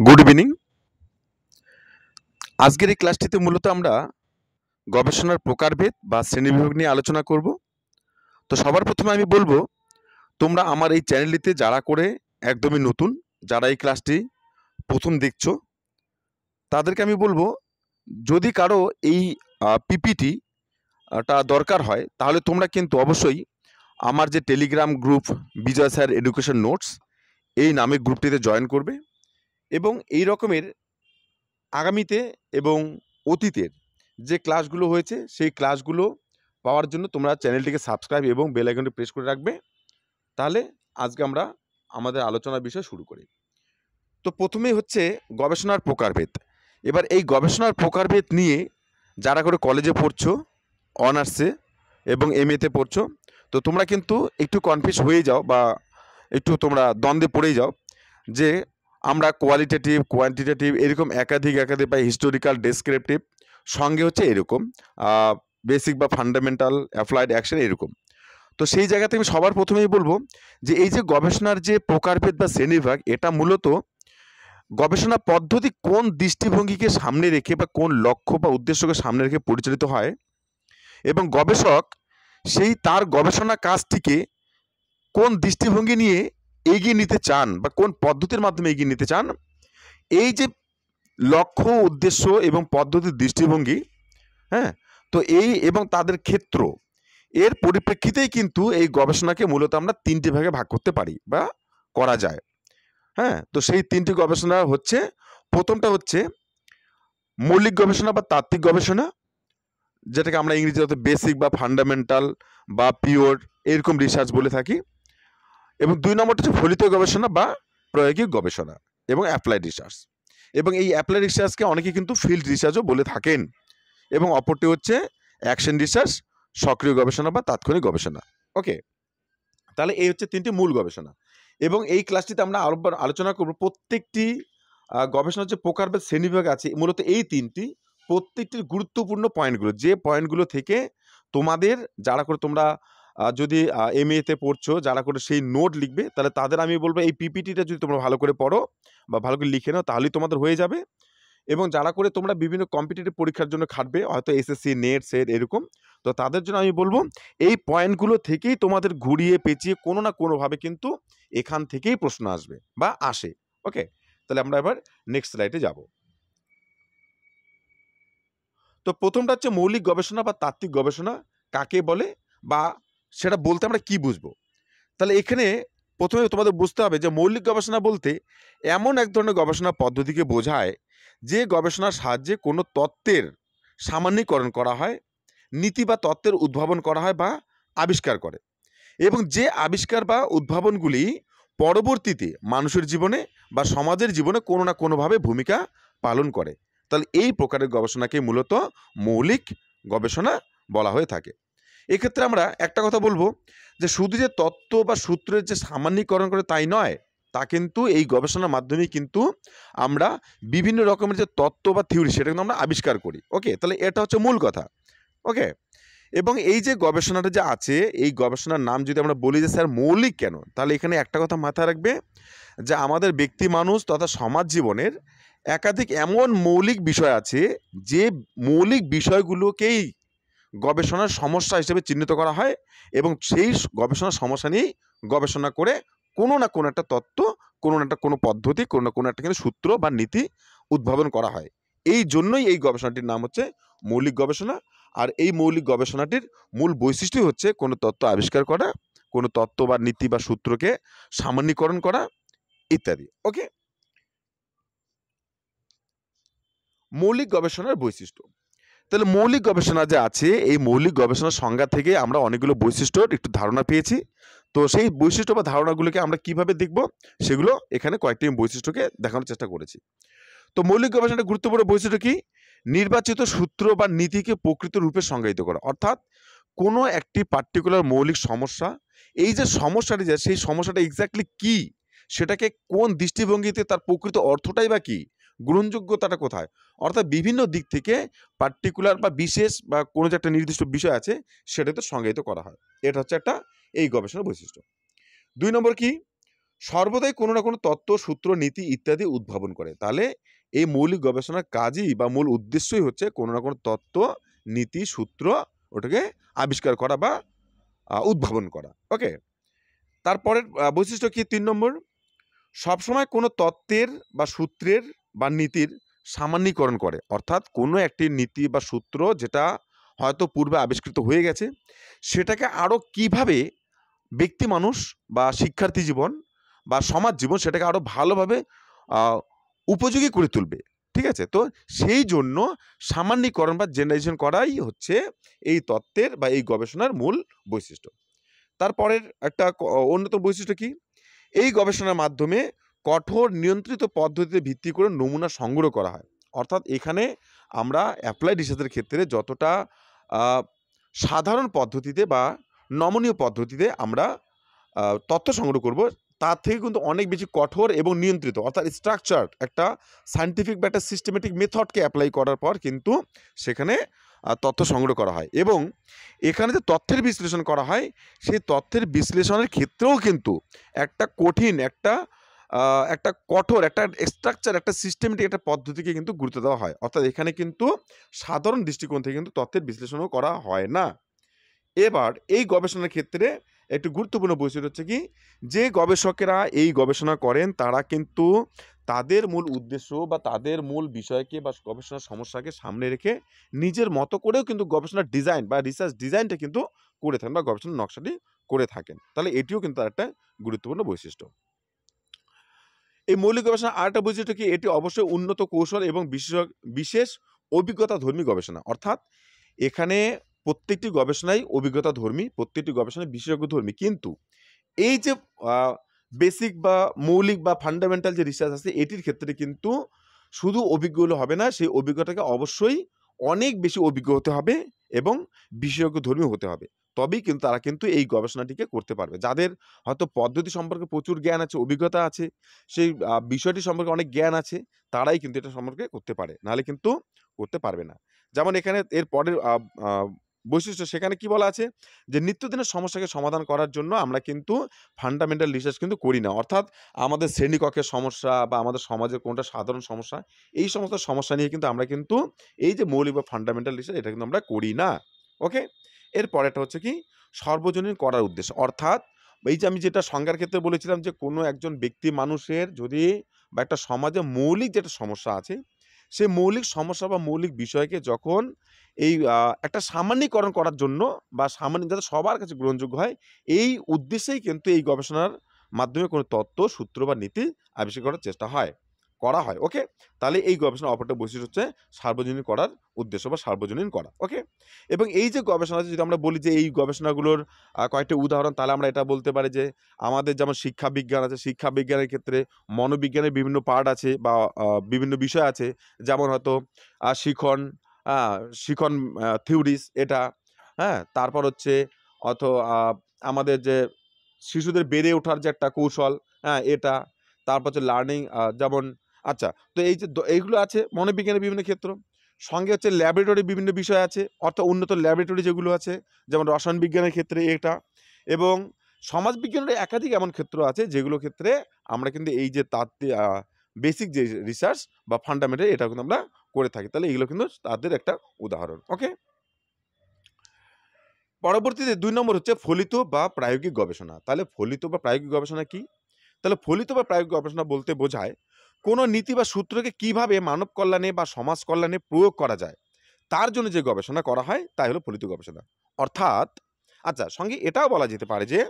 Good evening. আজকের এই ক্লাসটিতে মূলত আমরা গবেষণার প্রকারভেদ বা শ্রেণীবিভাগ নিয়ে আলোচনা করব। তো সবার প্রথমে আমি বলবো, তোমরা আমার এই চ্যানেলটিতে যারা করে একদমই নতুন, যারা এই ক্লাসটি প্রথম দেখছো, তাদেরকে আমি বলবো, যদি কারো এই পিপিটিটা দরকার হয়, তাহলে তোমরা কিন্তু অবশ্যই আমার যে টেলিগ্রাম গ্রুপ বিজয় স্যার এডুকেশন নোটস, এই নামে গ্রুপটিতে জয়েন করবে এবং এই রকমের আগামীতে এবং অতীতের যে ক্লাসগুলো হয়েছে সেই ক্লাসগুলো পাওয়ার জন্য তোমরা চ্যানেলটিকে সাবস্ক্রাইব এবং বেল আইকনটি প্রেস করে রাখবে। তাহলে আজকে আমরা আমাদের আলোচনার বিষয় শুরু করি। তো প্রথমেই হচ্ছে গবেষণার প্রকারভেদ। এবার এই গবেষণার প্রকারভেদ নিয়ে যারা করে কলেজে পড়ছো, অনার্সে এবং এমএতে পড়ছো, তো তোমরা কিন্তু একটু কনফিউজ হয়ে যাও বা একটু তোমরা দ্বন্দ্বে পড়েই যাও যে আমরা কোয়ালিটেটিভ, কোয়ান্টিটেটিভ এরকম একাধিক বা হিস্টোরিক্যাল, ডেসক্রিপটিভ, সঙ্গে হচ্ছে এরকম বেসিক বা ফান্ডামেন্টাল, অ্যাপ্লাইড অ্যাকশন এরকম। তো সেই জায়গাতে আমি সবার প্রথমেই বলবো যে এই যে গবেষণার যে প্রকারভেদ বা শ্রেণীবিভাগ, এটা মূলত গবেষণা পদ্ধতি কোন দৃষ্টিভঙ্গিকে সামনে রেখে বা কোন লক্ষ্য বা উদ্দেশ্যকে সামনে রেখে পরিচালিত হয় এবং গবেষক সেই তার গবেষণা কাজটিকে কোন দৃষ্টিভঙ্গি নিয়ে এগিয়ে নিতে চান বা কোন পদ্ধতির মাধ্যমে এগিয়ে নিতে চান, এই যে লক্ষ্য, উদ্দেশ্য এবং পদ্ধতির দৃষ্টিভঙ্গি, হ্যাঁ, তো এই এবং তাদের ক্ষেত্র, এর পরিপ্রেক্ষিতেই কিন্তু এই গবেষণাকে মূলত আমরা তিনটি ভাগে ভাগ করতে পারি বা করা যায়। হ্যাঁ, তো সেই তিনটি গবেষণা হচ্ছে, প্রথমটা হচ্ছে মৌলিক গবেষণা বা তাত্ত্বিক গবেষণা, যেটাকে আমরা ইংরেজিতে বেসিক বা ফান্ডামেন্টাল বা পিওর এরকম রিসার্চ বলে থাকি। এবং দুই নম্বরটা হচ্ছে ফলিত গবেষণা বা প্রায়োগিক গবেষণা এবং অ্যাপ্লাইড রিসার্চ। এবং এই অ্যাপ্লাইড রিসার্চকে অনেকে কিন্তু ফিল্ড রিসার্চও বলে থাকেন। এবং অপরটি হচ্ছে অ্যাকশন রিসার্চ, সক্রিয় গবেষণা বা তাৎক্ষণিক গবেষণা। ওকে, তাহলে এই হচ্ছে তিনটি মূল গবেষণা। এবং এই ক্লাসটিতে আমরা আরো আলোচনা করব প্রত্যেকটি গবেষণার যে প্রকারভেদ শ্রেণীবিভাগ আছে, মূলত এই তিনটি, প্রত্যেকটির গুরুত্বপূর্ণ পয়েন্টগুলো, যে পয়েন্টগুলো থেকে তোমাদের যারা করে তোমরা যদি এমএতে পড়ছো, যারা করে সেই নোট লিখবে, তাহলে তাদের আমি বলবো এই পিপিটিটা যদি তোমরা ভালো করে পড়ো বা ভালো করে লিখে নাও, তাহলেই তোমাদের হয়ে যাবে। এবং যারা করে তোমরা বিভিন্ন কম্পিটিটিভ পরীক্ষার জন্য খাটবে, হয়তো এসএসসি, নেট, সেট এরকম, তো তাদের জন্য আমি বলবো এই পয়েন্টগুলো থেকেই তোমাদের ঘুরিয়ে পেঁচিয়ে কোনো না কোনোভাবে কিন্তু এখান থেকেই প্রশ্ন আসবে বা আসে। ওকে, তাহলে আমরা এবার নেক্সট স্লাইডে যাব। তো প্রথমটা হচ্ছে মৌলিক গবেষণা বা তাত্ত্বিক গবেষণা কাকে বলে বা সেটা বলতে আমরা কি বুঝবো। তাহলে এখানে প্রথমে তোমাদের বুঝতে হবে যে মৌলিক গবেষণা বলতে এমন এক ধরনের গবেষণা পদ্ধতিকে বোঝায় যে গবেষণার সাহায্যে কোনো তত্ত্বের সামান্যীকরণ করা হয়, নীতি বা তত্ত্বের উদ্ভাবন করা হয় বা আবিষ্কার করে, এবং যে আবিষ্কার বা উদ্ভাবনগুলি পরবর্তীতে মানুষের জীবনে বা সমাজের জীবনে কোনো না কোনোভাবে ভূমিকা পালন করে। তাহলে এই প্রকারের গবেষণাকে মূলত মৌলিক গবেষণা বলা হয়ে থাকে। এক্ষেত্রে আমরা একটা কথা বলবো যে শুধু যে তত্ত্ব বা সূত্রের যে সামান্যীকরণ করে তাই নয়, তা কিন্তু এই গবেষণার মাধ্যমেই কিন্তু আমরা বিভিন্ন রকমের যে তত্ত্ব বা থিওরি, সেটা কিন্তু আমরা আবিষ্কার করি। ওকে, তাহলে এটা হচ্ছে মূল কথা। ওকে, এবং এই যে গবেষণাটা যে আছে, এই গবেষণার নাম যদি আমরা বলি যে স্যার মৌলিক কেন, তাহলে এখানে একটা কথা মাথায় রাখবে যে আমাদের ব্যক্তি মানুষ তথা সমাজ জীবনের একাধিক এমন মৌলিক বিষয় আছে যে মৌলিক বিষয়গুলোকেই গবেষণার সমস্যা হিসেবে চিহ্নিত করা হয় এবং সেই গবেষণার সমস্যা নিয়েই গবেষণা করে কোনো না কোনো একটা তত্ত্ব, কোনো না একটা কোনো পদ্ধতি, কোনো না কোনো একটা কিন্তু সূত্র বা নীতি উদ্ভাবন করা হয়। এই জন্যই এই গবেষণাটির নাম হচ্ছে মৌলিক গবেষণা। আর এই মৌলিক গবেষণাটির মূল বৈশিষ্ট্যই হচ্ছে কোনো তত্ত্ব আবিষ্কার করা, কোনো তত্ত্ব বা নীতি বা সূত্রকে সামান্যীকরণ করা ইত্যাদি। ওকে, মৌলিক গবেষণার বৈশিষ্ট্য। তাহলে মৌলিক গবেষণা যে আছে, এই মৌলিক গবেষণার সংজ্ঞা থেকে আমরা অনেকগুলো বৈশিষ্ট্যর একটু ধারণা পেয়েছি। তো সেই বৈশিষ্ট্য বা ধারণাগুলোকে আমরা কিভাবে দেখব, সেগুলো এখানে কয়েকটি বৈশিষ্ট্যকে দেখানোর চেষ্টা করেছি। তো মৌলিক গবেষণার গুরুত্বপূর্ণ বৈশিষ্ট্য কি? নির্বাচিত সূত্র বা নীতিকে প্রকৃত রূপে সংজ্ঞায়িত করা, অর্থাৎ কোনো একটি পার্টিকুলার মৌলিক সমস্যা, এই যে সমস্যাটি যে সেই সমস্যাটা এক্স্যাক্টলি কি, সেটাকে কোন দৃষ্টিভঙ্গিতে, তার প্রকৃত অর্থটাই বা কি, গ্রহণযোগ্যতাটা কোথায়, অর্থাৎ বিভিন্ন দিক থেকে পার্টিকুলার বা বিশেষ বা কোনো যে একটা নির্দিষ্ট বিষয় আছে সেটাতে সংজ্ঞায়িত করা হয়। এটা হচ্ছে একটা এই গবেষণার বৈশিষ্ট্য। দুই নম্বর কি? সর্বদাই কোনো না কোনো তত্ত্ব, সূত্র, নীতি ইত্যাদি উদ্ভাবন করে। তাহলে এই মৌলিক গবেষণার কাজই বা মূল উদ্দেশ্যই হচ্ছে কোনো না কোনো তত্ত্ব, নীতি, সূত্র ওটাকে আবিষ্কার করা বা উদ্ভাবন করা। ওকে? তারপরের বৈশিষ্ট্য কি ৩ নম্বর? সবসময় কোনো তত্ত্বের বা সূত্রের বা নীতির সামান্যীকরণ করে। অর্থাৎ কোনো একটি নীতি বা সূত্র যেটা হয়তো পূর্বে আবিষ্কৃত হয়ে গেছে, সেটাকে আরও কিভাবে ব্যক্তি মানুষ বা শিক্ষার্থী জীবন বা সমাজ জীবন সেটাকে আরও ভালোভাবে আ উপযোগী করে তুলবে। ঠিক আছে? তো সেই জন্য সামান্যীকরণ বা জেনারেলাইজেশন করাই হচ্ছে এই তত্ত্বের বা এই গবেষণার মূল বৈশিষ্ট্য। তারপরের একটা অন্যতম বৈশিষ্ট্য কি? এই গবেষণার মাধ্যমে কঠোর নিয়ন্ত্রিত পদ্ধতিতে ভিত্তি করে নমুনা সংগ্রহ করা হয়। অর্থাৎ এখানে আমরা অ্যাপ্লাইড রিসার্চের ক্ষেত্রে যতটা আ সাধারণ পদ্ধতিতে বা নমনীয় পদ্ধতিতে আমরা তথ্য সংগ্রহ করব, তার থেকে কিন্তু অনেক বেশি কঠোর এবং নিয়ন্ত্রিত অর্থাৎ স্ট্রাকচারড একটা সায়েন্টিফিক বা একটা সিস্টেমেটিক মেথডকে অ্যাপ্লাই করার পর কিন্তু সেখানে তথ্য সংগ্রহ করা হয় এবং এখানে যে তথ্যের বিশ্লেষণ করা হয়, সেই তথ্যের বিশ্লেষণের ক্ষেত্রেও কিন্তু একটা কঠিন, একটা কঠোর, একটা স্ট্রাকচার, একটা সিস্টেমেটিক একটা পদ্ধতিকে কিন্তু গুরুত্ব দেওয়া হয়। অর্থাৎ এখানে কিন্তু সাধারণ দৃষ্টিকোণ থেকে কিন্তু তথ্যের বিশ্লেষণও করা হয় না। এবার এই গবেষণার ক্ষেত্রে একটি গুরুত্বপূর্ণ বৈশিষ্ট্য হচ্ছে কি, যে গবেষকেরা এই গবেষণা করেন তারা কিন্তু তাদের মূল উদ্দেশ্য বা তাদের মূল বিষয়কে বা গবেষণার সমস্যাকে সামনে রেখে নিজের মতো করেও কিন্তু গবেষণার ডিজাইন বা রিসার্চ ডিজাইনটা কিন্তু করে থাকেন বা গবেষণার নকশাটি করে থাকেন। তাহলে এটিও কিন্তু আরেকটা গুরুত্বপূর্ণ বৈশিষ্ট্য। এই মৌলিক গবেষণার আরেকটা বৈশিষ্ট্য কি, এটি অবশ্যই উন্নত কৌশল এবং বিশেষ অভিজ্ঞতাধর্মী গবেষণা। অর্থাৎ এখানে প্রত্যেকটি গবেষণাই অভিজ্ঞতাধর্মী, প্রত্যেকটি গবেষণাই বিশেষজ্ঞধর্মী। কিন্তু এই যে আ বেসিক বা মৌলিক বা ফান্ডামেন্টাল যে রিসার্চ আছে এটির ক্ষেত্রে কিন্তু শুধু অভিজ্ঞ হলে হবে না, সেই অভিজ্ঞতাকে অবশ্যই অনেক বেশি অভিজ্ঞ হতে হবে এবং বিশেষজ্ঞধর্মী হতে হবে। তবেই কিন্তু তারা কিন্তু এই গবেষণাটিকে করতে পারবে। যাদের হয়তো পদ্ধতি সম্পর্কে প্রচুর জ্ঞান আছে, অভিজ্ঞতা আছে, সেই বিষয়টি সম্পর্কে অনেক জ্ঞান আছে, তারাই কিন্তু এটা সম্পর্কে করতে পারে। নাহলে কিন্তু করতে পারবে না। যেমন এখানে এর পরের আ আ বৈশিষ্ট্য সেখানে কি বলা আছে? যে নিত্যদিনের সমস্যাকে সমাধান করার জন্য আমরা কিন্তু ফান্ডামেন্টাল রিসার্চ কিন্তু করি না। অর্থাৎ আমাদের শ্রেণীকক্ষের সমস্যা বা আমাদের সমাজের কোনটা সাধারণ সমস্যা, এই সমস্ত সমস্যা নিয়ে কিন্তু আমরা কিন্তু এই যে মৌলিক বা ফান্ডামেন্টাল রিসার্চ এটা কিন্তু আমরা করি না। ওকে? এর পরেরটা হচ্ছে কি? সর্বজনীন করার উদ্দেশ্য। অর্থাৎ এই যে আমি যেটা সংজ্ঞার ক্ষেত্রে বলেছিলাম যে কোনো একজন ব্যক্তি মানুষের যদি বা একটা সমাজে মৌলিক যেটা সমস্যা আছে, সেই মৌলিক সমস্যা বা মৌলিক বিষয়কে যখন এই একটা সামান্যীকরণ করার জন্য বা সামান্য যাতে সবার কাছে গ্রহণযোগ্য হয়, এই উদ্দেশ্যেই কিন্তু এই গবেষণার মাধ্যমে কোনো তত্ত্ব, সূত্র বা নীতি আবিষ্কার করার চেষ্টা করা হয়। ওকে? তাহলে এই গবেষণার অপর একটা বৈশিষ্ট্য হচ্ছে সার্বজনীন করার উদ্দেশ্য বা সার্বজনীন করা। ওকে? এবং এই যে গবেষণা যদি আমরা বলি যে এই গবেষণাগুলোর কয়েকটা উদাহরণ, তাহলে আমরা এটা বলতে পারি যে আমাদের যেমন শিক্ষা বিজ্ঞান আছে, শিক্ষা বিজ্ঞানের ক্ষেত্রে মনোবিজ্ঞানের বিভিন্ন পার্ট আছে বা বিভিন্ন বিষয় আছে। যেমন হয়তো শিখন, আ শিখন থিওরিস এটা, হ্যাঁ? তারপর হচ্ছে অথ আ আমাদের যে শিশুদের বেড়ে ওঠার যে একটা কৌশল, হ্যাঁ? এটা। তারপর হচ্ছে লার্নিং যেমন আচ্ছা, তো এই যে এইগুলো আছে মনোবিজ্ঞানের বিভিন্ন ক্ষেত্র। সঙ্গে হচ্ছে ল্যাবরেটরি বিভিন্ন বিষয় আছে। অর্থাৎ উন্নত ল্যাবরেটরি যেগুলো আছে, যেমন রসায়ন বিজ্ঞানের ক্ষেত্রে এটা এবং সমাজবিজ্ঞানের একাধিক এমন ক্ষেত্র আছে যেগুলো ক্ষেত্রে আমরা কিন্তু এই যে বেসিক যে রিসার্চ বা ফান্ডামেন্টাল এটাও কিন্তু আমরা করে থাকি। তাহলে এগুলো কিন্তু তাদের একটা উদাহরণ। ওকে? পরবর্তীতে ২ নম্বর হচ্ছে ফলিত বা প্রায়োগিক গবেষণা। তাহলে ফলিত বা প্রায়োগিক গবেষণা কি? তাহলে ফলিত বা প্রায়োগিক গবেষণা বলতে বোঝায় কোনো নীতি বা সূত্রকে কিভাবে মানব কল্যাণে বা সমাজ কল্যাণে প্রয়োগ করা যায়, তার জন্য যে গবেষণা করা হয় তাই হলো ফলিত গবেষণা। অর্থাৎ আচ্ছা, সঙ্গে এটাও বলা যেতে পারে যে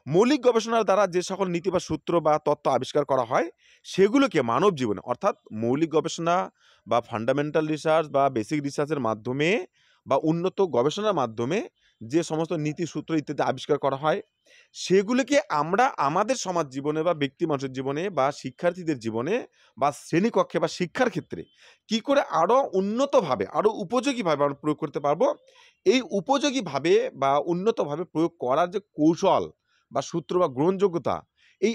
মৌলিক গবেষণার দ্বারা যে সকল নীতি বা সূত্র বা তত্ত্ব আবিষ্কার করা হয় সেগুলোকে মানব জীবনে অর্থাৎ মৌলিক গবেষণা বা ফান্ডামেন্টাল রিসার্চ বা বেসিক রিসার্চের মাধ্যমে বা উন্নত গবেষণার মাধ্যমে যে সমস্ত নীতি সূত্র ইত্যাদি আবিষ্কার করা হয়, সেগুলোকে আমরা আমাদের সমাজ জীবনে বা ব্যক্তি মানুষের জীবনে বা শিক্ষার্থীদের জীবনে বা শ্রেণীকক্ষে বা শিক্ষার ক্ষেত্রে কি করে আরও উন্নতভাবে, আরও উপযোগীভাবে আমরা প্রয়োগ করতে পারবো, এই উপযোগীভাবে বা উন্নতভাবে প্রয়োগ করার যে কৌশল বা সূত্র বা গ্রহণযোগ্যতা,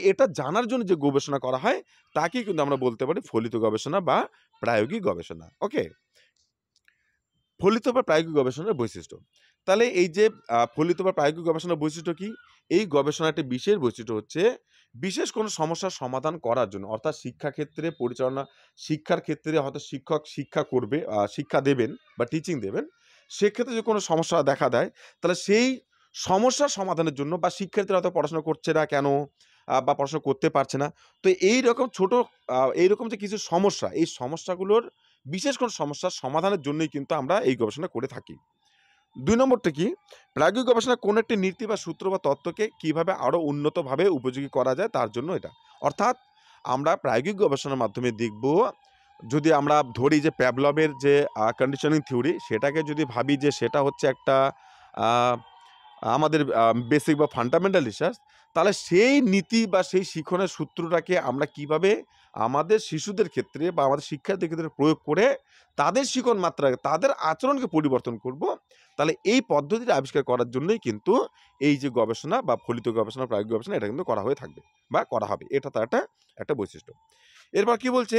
এটা জানার জন্য যে গবেষণা করা হয়, তাকেই কিন্তু আমরা বলতে পারি ফলিত গবেষণা বা প্রায়োগিক গবেষণা। ওকে? ফলিত বা প্রায়োগিক গবেষণার বৈশিষ্ট্য। তাহলে এই যে ফলিত বা প্রায়োগিক গবেষণার বৈশিষ্ট্য কি? এই গবেষণাটির বিশেষ বৈশিষ্ট্য হচ্ছে বিশেষ কোনো সমস্যার সমাধান করার জন্য, অর্থাৎ শিক্ষাক্ষেত্রে পরিচালনা, শিক্ষার ক্ষেত্রে হয়তো শিক্ষক শিক্ষা করবে, শিক্ষা দেবেন বা টিচিং দেবেন। সেক্ষেত্রে যদি কোনো সমস্যা দেখা দেয়, তাহলে সেই সমস্যার সমাধানের জন্য, বা শিক্ষার্থীরা হয়তো পড়াশোনা করছে না কেন, বা পড়াশোনা করতে পারছে না। তো এইরকম এইরকম যে কিছু সমস্যা, এই সমস্যাগুলোর বিশেষ কোনো সমস্যার সমাধানের জন্যই কিন্তু আমরা এই গবেষণা করে থাকি। ২ নম্বরটা কি? প্রায়োগিক গবেষণা কোনো একটি নীতি বা সূত্র বা তত্ত্বকে কিভাবে আরো উন্নতভাবে উপযোগী করা যায় তার জন্য এটা। অর্থাৎ আমরা প্রায়োগিক গবেষণার মাধ্যমে দেখব, যদি আমরা ধরি যে প্যাভলভের যে কন্ডিশনিং থিওরি, সেটাকে যদি ভাবি যে সেটা হচ্ছে একটা আ আমাদের বেসিক বা ফান্ডামেন্টাল রিসার্চ, তাহলে সেই নীতি বা সেই শিখনের সূত্রটাকে আমরা কিভাবে আমাদের শিশুদের ক্ষেত্রে বা আমাদের শিক্ষার্থীদের ক্ষেত্রে প্রয়োগ করে তাদের শিখন মাত্রাকে, তাদের আচরণকে পরিবর্তন করব। তাহলে এই পদ্ধতিটা আবিষ্কার করার জন্যই কিন্তু এই যে গবেষণা বা ফলিত গবেষণা, প্রায়োগিক গবেষণা, এটা কিন্তু করা হয়ে থাকবে বা করা হবে। এটা তার একটা বৈশিষ্ট্য। এরপর কি বলছে?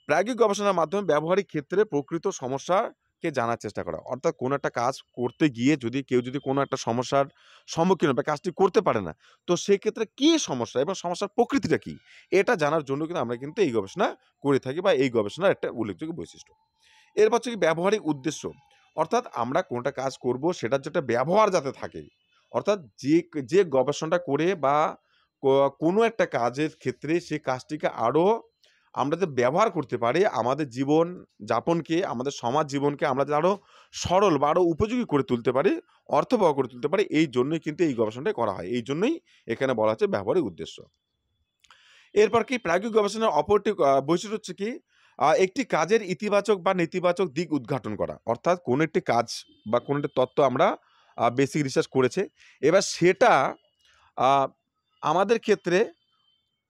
প্রায়োগিক গবেষণার মাধ্যমে ব্যবহারিক ক্ষেত্রে প্রকৃত সমস্যাকে জানার চেষ্টা করা। অর্থাৎ কোনো একটা কাজ করতে গিয়ে যদি কেউ কোনো একটা সমস্যার সম্মুখীন হয় বা কাজটি করতে পারে না, তো সেক্ষেত্রে কি সমস্যা এবং সমস্যার প্রকৃতিটা কি? এটা জানার জন্য কিন্তু আমরা কিন্তু এই গবেষণা করে থাকি, বা এই গবেষণার একটা উল্লেখযোগ্য বৈশিষ্ট্য। এরপর হচ্ছে কি ব্যবহারিক উদ্দেশ্য। অর্থাৎ আমরা কোনটা কাজ করব সেটার যে একটা ব্যবহার যাতে থাকে। অর্থাৎ যে গবেষণাটা করে বা ক কোনো একটা কাজের ক্ষেত্রে সে কাজটিকে আরো আমরা যে ব্যবহার করতে পারি, আমাদের জীবন যাপনকে, আমাদের সমাজ জীবনকে আমরা যে আরো সরল বা আরো উপযোগী করে তুলতে পারি, অর্থবহ করে তুলতে পারি, এই জন্যই কিন্তু এই গবেষণাটা করা হয়। এই জন্যই এখানে বলা হচ্ছে ব্যবহারিক উদ্দেশ্য। এরপর কি প্রায়োগিক গবেষণার অপরটি বৈশিষ্ট্য হচ্ছে কি? একটি কাজের ইতিবাচক বা নেতিবাচক দিক উদ্ঘাটন করা। অর্থাৎ কোনো একটি কাজ বা কোনো একটি তত্ত্ব আমরা বেসিক রিসার্চ করেছে। এবার সেটা আ আমাদের ক্ষেত্রে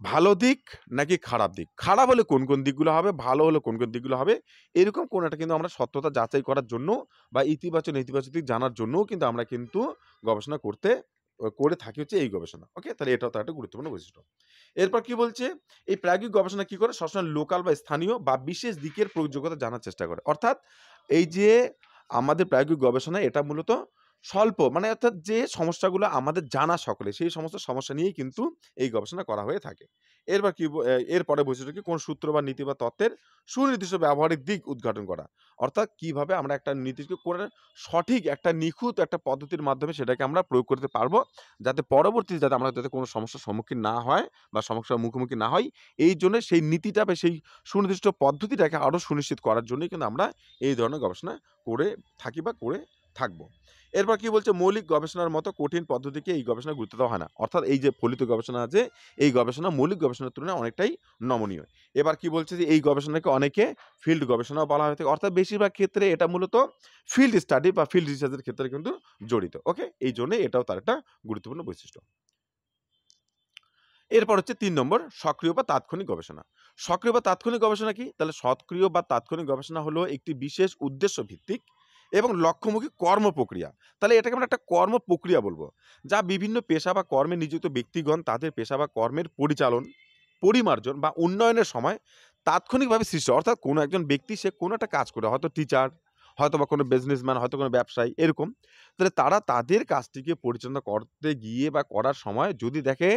ভালো দিক নাকি খারাপ দিক? খারাপ হলে কোন দিকগুলো হবে, ভালো হলে কোন দিকগুলো হবে, এরকম কোনো একটা কিন্তু আমরা সত্যতা যাচাই করার জন্য বা ইতিবাচক নেতিবাচক দিক জানার জন্যও কিন্তু আমরা কিন্তু গবেষণা করে থাকি হচ্ছে এই গবেষণা। ওকে? তাহলে এটাও তার একটা গুরুত্বপূর্ণ বৈশিষ্ট্য। এরপর কি বলছে? এই প্রায়োগিক গবেষণা কি করে? সবসময় লোকাল বা স্থানীয় বা বিশেষ দিকের প্রয়োগযোগ্যতা জানার চেষ্টা করে। অর্থাৎ এই যে আমাদের প্রায়োগিক গবেষণা, এটা মূলত স্বল্প, মানে অর্থাৎ যে সমস্যাগুলো আমাদের জানা সকলে, সেই সমস্ত সমস্যা নিয়েই কিন্তু এই গবেষণা করা হয়ে থাকে। এরপর কি এরপরে বৈশিষ্ট্য কি? কোন সূত্র বা নীতি বা তত্ত্বের সুনির্দিষ্ট ব্যবহারিক দিক উদ্ঘাটন করা। অর্থাৎ কিভাবে আমরা একটা নীতিকে করে সঠিক একটা নিখুঁত একটা পদ্ধতির মাধ্যমে সেটাকে আমরা প্রয়োগ করতে পারবো, যাতে পরবর্তীতে আমরা যাতে কোনো সমস্যার সম্মুখীন না হয় বা সমস্যার মুখোমুখি না হই। এইজন্য সেই নীতিটা বা সেই সুনির্দিষ্ট পদ্ধতিটাকে আরো সুনিশ্চিত করার জন্যই কিন্তু আমরা এই ধরনের গবেষণা করে থাকি বা করে থাকবো। এরপর কি বলছে? মৌলিক গবেষণার মতো কঠিন পদ্ধতিকে এই গবেষণায় গুরুত্ব দেওয়া হয় না। অর্থাৎ এই যে ফলিত গবেষণা আছে, এই গবেষণা মৌলিক গবেষণার তুলনায় অনেকটাই নমনীয়। এবার কি বলছে? যে এই গবেষণাকে অনেকে ফিল্ড গবেষণাও বলা হয়ে থাকে। অর্থাৎ বেশিরভাগ ক্ষেত্রে এটা মূলত ফিল্ড স্টাডি বা ফিল্ড রিসার্চ এর ক্ষেত্রে কিন্তু জড়িত। ওকে? এইজন্যই এটাও তার একটা গুরুত্বপূর্ণ বৈশিষ্ট্য। এরপর হচ্ছে ৩ নম্বর, সক্রিয় বা তাৎক্ষণিক গবেষণা। সক্রিয় বা তাৎক্ষণিক গবেষণা কি? তাহলে সক্রিয় বা তাৎক্ষণিক গবেষণা হলো একটি বিশেষ উদ্দেশ্য ভিত্তিক এবং লক্ষ্যমুখী কর্মপ্রক্রিয়া। তাহলে এটাকে আমরা একটা কর্মপ্রক্রিয়া বলবো। যা বিভিন্ন পেশা বা কর্মে নিযুক্ত ব্যক্তিগণ তাদের পেশা বা কর্মের পরিচালন, পরিমার্জন বা উন্নয়নের সময় তাৎক্ষণিকভাবে সৃষ্ট। অর্থাৎ কোনো একজন ব্যক্তি সে কোনো একটা কাজ করে, হয়তো টিচার, হয়তোবা কোনো বিজনেসম্যান, হয়তো কোনো ব্যবসায়ী, এরকম। তাহলে তারা তাদের কাজটিকে পরিচালনা করতে গিয়ে বা করার সময় যদি দেখে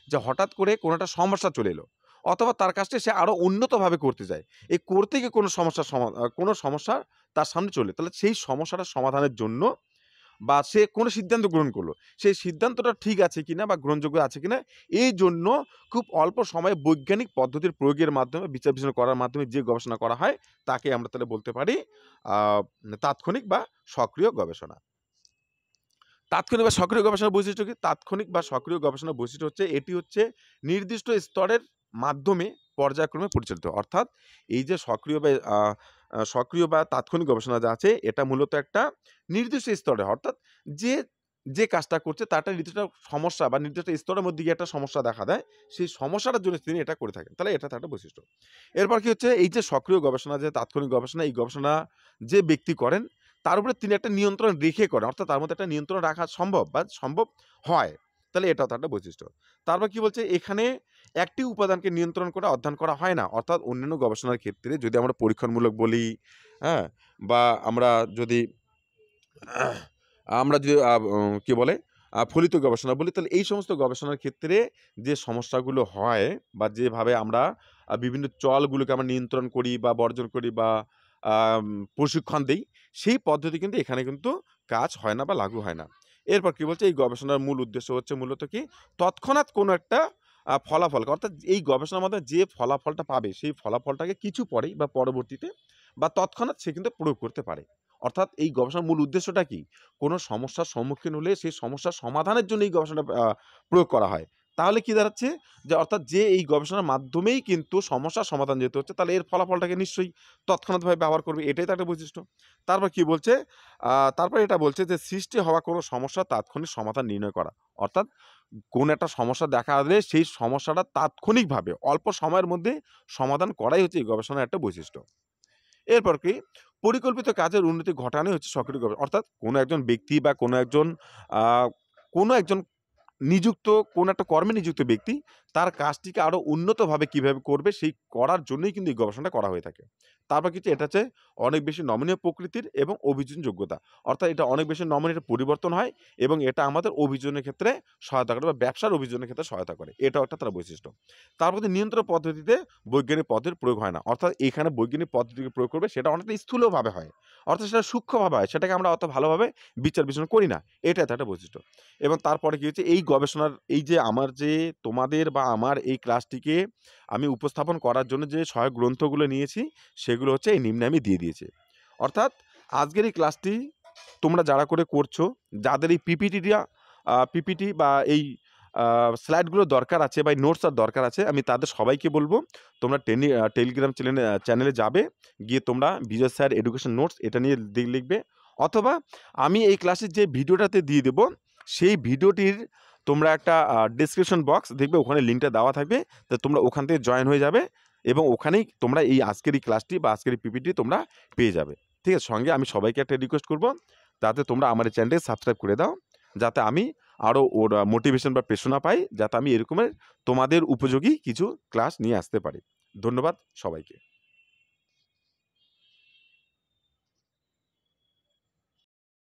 যে হঠাৎ করে কোনো একটা সমস্যা চলে এলো, অথবা তার কাজটা সে আরো উন্নতভাবে করতে চায়। এই করতে গিয়ে কোনো সমস্যা তার সামনে চলে, তাহলে সেই সমস্যাটা সমাধানের জন্য বা সে কোনো সিদ্ধান্ত গ্রহণ করলো, সেই সিদ্ধান্তটা ঠিক আছে কিনা বা গ্রহণযোগ্য আছে কিনা, এই জন্য খুব অল্প সময়ে বৈজ্ঞানিক পদ্ধতির প্রয়োগের মাধ্যমে, বিচার বিশ্লেষণ করার মাধ্যমে যে গবেষণা করা হয়, তাকে আমরা তাহলে বলতে পারি তাৎক্ষণিক বা সক্রিয় গবেষণা। তাৎক্ষণিক বা সক্রিয় গবেষণার বৈশিষ্ট্য কি? তাৎক্ষণিক বা সক্রিয় গবেষণার বৈশিষ্ট্য হচ্ছে এটি হচ্ছে নির্দিষ্ট স্তরের মাধ্যমে পর্যায়ক্রমে পরিচালিত। অর্থাৎ এই যে সক্রিয় বা তাৎক্ষণিক গবেষণা যা আছে, এটা মূলত একটা নির্দিষ্ট স্তরে, অর্থাৎ যে যে কাজটা করছে তার একটা নির্দিষ্ট সমস্যা বা নির্দিষ্ট স্তরের মধ্যে গিয়ে একটা সমস্যা দেখা দেয়, সেই সমস্যাটার জন্য তিনি এটা করে থাকেন। তাহলে এটা তার একটা বৈশিষ্ট্য। এরপর কি হচ্ছে? এই যে সক্রিয় গবেষণা, যে তাৎক্ষণিক গবেষণা, এই গবেষণা যে ব্যক্তি করেন তার উপরে তিনি একটা নিয়ন্ত্রণ রেখে করেন। অর্থাৎ তার মধ্যে একটা নিয়ন্ত্রণ রাখা সম্ভব বা সম্ভব হয়। তাহলে এটাও তার একটা বৈশিষ্ট্য। তারপর কি বলছে? এখানে একটি উপাদানকে নিয়ন্ত্রণ করে অধ্যয়ন করা হয় না। অর্থাৎ অন্যান্য গবেষণার ক্ষেত্রে যদি আমরা পরীক্ষণমূলক বলি, হ্যাঁ? বা আমরা যদি কি বলে? ফলিত গবেষণা বলি, তাহলে এই সমস্ত গবেষণার ক্ষেত্রে যে সমস্যাগুলো হয় বা যেভাবে আমরা বিভিন্ন চলগুলোকে আমরা নিয়ন্ত্রণ করি বা বর্জন করি বা আম প্রশিক্ষণ দেই, সেই পদ্ধতি কিন্তু এখানে কিন্তু কাজ হয় না বা লাগু হয় না। এরপর কি বলছে, এই গবেষণার মূল উদ্দেশ্য হচ্ছে মূলত কি, তৎক্ষণাৎ কোনো একটা ফলাফল, অর্থাৎ এই গবেষণার মাধ্যমে যে ফলাফলটা পাবে, সেই ফলাফলটাকে কিছু পরেই বা পরবর্তীতে বা তৎক্ষণাৎ সে কিন্তু প্রয়োগ করতে পারে। অর্থাৎ এই গবেষণার মূল উদ্দেশ্যটা কি? কোনো সমস্যার সম্মুখীন হলে সেই সমস্যার সমাধানের জন্য এই গবেষণাটা প্রয়োগ করা হয়। তাহলে কি দাঁড়াচ্ছে? যে অর্থাৎ যে এই গবেষণার মাধ্যমেই কিন্তু সমস্যার সমাধান যেহেতু হচ্ছে, তাহলে এর ফলাফলটাকে নিশ্চয়ই তৎক্ষণাৎভাবে ব্যবহার করবে। এটাই তো একটা বৈশিষ্ট্য। তারপর কি বলছে? তারপর এটা বলছে যে সৃষ্টি হওয়া কোনো সমস্যার তাৎক্ষণিক সমাধান নির্ণয় করা। অর্থাৎ কোনো একটা সমস্যা দেখা দিলে সেই সমস্যাটা তাৎক্ষণিকভাবে অল্প সময়ের মধ্যে সমাধান করাই হচ্ছে এই গবেষণার একটা বৈশিষ্ট্য। এরপর কি, পরিকল্পিত কাজের উন্নতি ঘটানোই হচ্ছে সক্রিয় গবেষণা। অর্থাৎ কোনো একজন ব্যক্তি বা আ কোনো একজন নিযুক্ত, কোনো একটা কর্মে নিযুক্ত ব্যক্তি তার কাজটিকে আরো উন্নতভাবে কিভাবে করবে, সেই করার জন্যই কিন্তু এই গবেষণাটা করা হয়ে থাকে। তারপর কিছু, এটা হচ্ছে অনেক বেশি নমনীয় প্রকৃতির এবং অভিযোজন যোগ্যতা। অর্থাৎ এটা অনেক বেশি নমনীয় পরিবর্তন হয় এবং এটা আমাদের অভিযোজনের ক্ষেত্রে সহায়তা করে বা ব্যবসার অভিযোজনের ক্ষেত্রে সহায়তা করে। এটাও একটা তার বৈশিষ্ট্য। তারপর হচ্ছে নিয়ন্ত্রণ পদ্ধতিতে বৈজ্ঞানিক পদ্ধতির প্রয়োগ হয় না। অর্থাৎ এখানে বৈজ্ঞানিক পদ্ধতিকে প্রয়োগ করবে, সেটা অনেকটা স্থূলভাবে হয়। অর্থাৎ সেটা সূক্ষ্মভাবে হয়। সেটাকে আমরা অত ভালোভাবে বিচার বিশ্লেষণ করি না। এটা তার একটা বৈশিষ্ট্য। এবং তারপরে কি হচ্ছে, এই গবেষণার এই যে আমার যে তোমাদের বা আমার এই ক্লাসটিকে আমি উপস্থাপন করার জন্য যে সহায়ক গ্রন্থগুলো নিয়েছি, সেগুলো হচ্ছে এই নিম্নে আমি দিয়ে দিয়েছি। অর্থাৎ আজকের এই ক্লাসটি তোমরা যারা করে করছো, যাদের এই পিপিটি বা এই স্লাইডগুলো দরকার আছে বা এই নোটস দরকার আছে, আমি তাদের সবাইকে বলব তোমরা টেলিগ্রাম চ্যানেলে যাবে, গিয়ে তোমরা বিজয় স্যার এডুকেশন নোটস এটা নিয়ে লিখবে, অথবা আমি এই ক্লাসের যে ভিডিওটাতে দিয়ে দেব, সেই ভিডিওটির তোমরা একটা ডেসক্রিপশন বক্স দেখবে, ওখানে লিঙ্কটা দেওয়া থাকবে। তো তোমরা ওখান থেকে জয়েন হয়ে যাবে এবং ওখানেই তোমরা এই আজকের এই ক্লাসটি বা আজকের এই পিপিটি তোমরা পেয়ে যাবে। ঠিক আছে? সঙ্গে আমি সবাইকে একটা রিকোয়েস্ট করব, যাতে তোমরা আমার এই চ্যানেলটি সাবস্ক্রাইব করে দাও, যাতে আমি আরো ওর মোটিভেশন বা প্রেরণা পাই, যাতে আমি এরকমের তোমাদের উপযোগী কিছু ক্লাস নিয়ে আসতে পারি। ধন্যবাদ সবাইকে।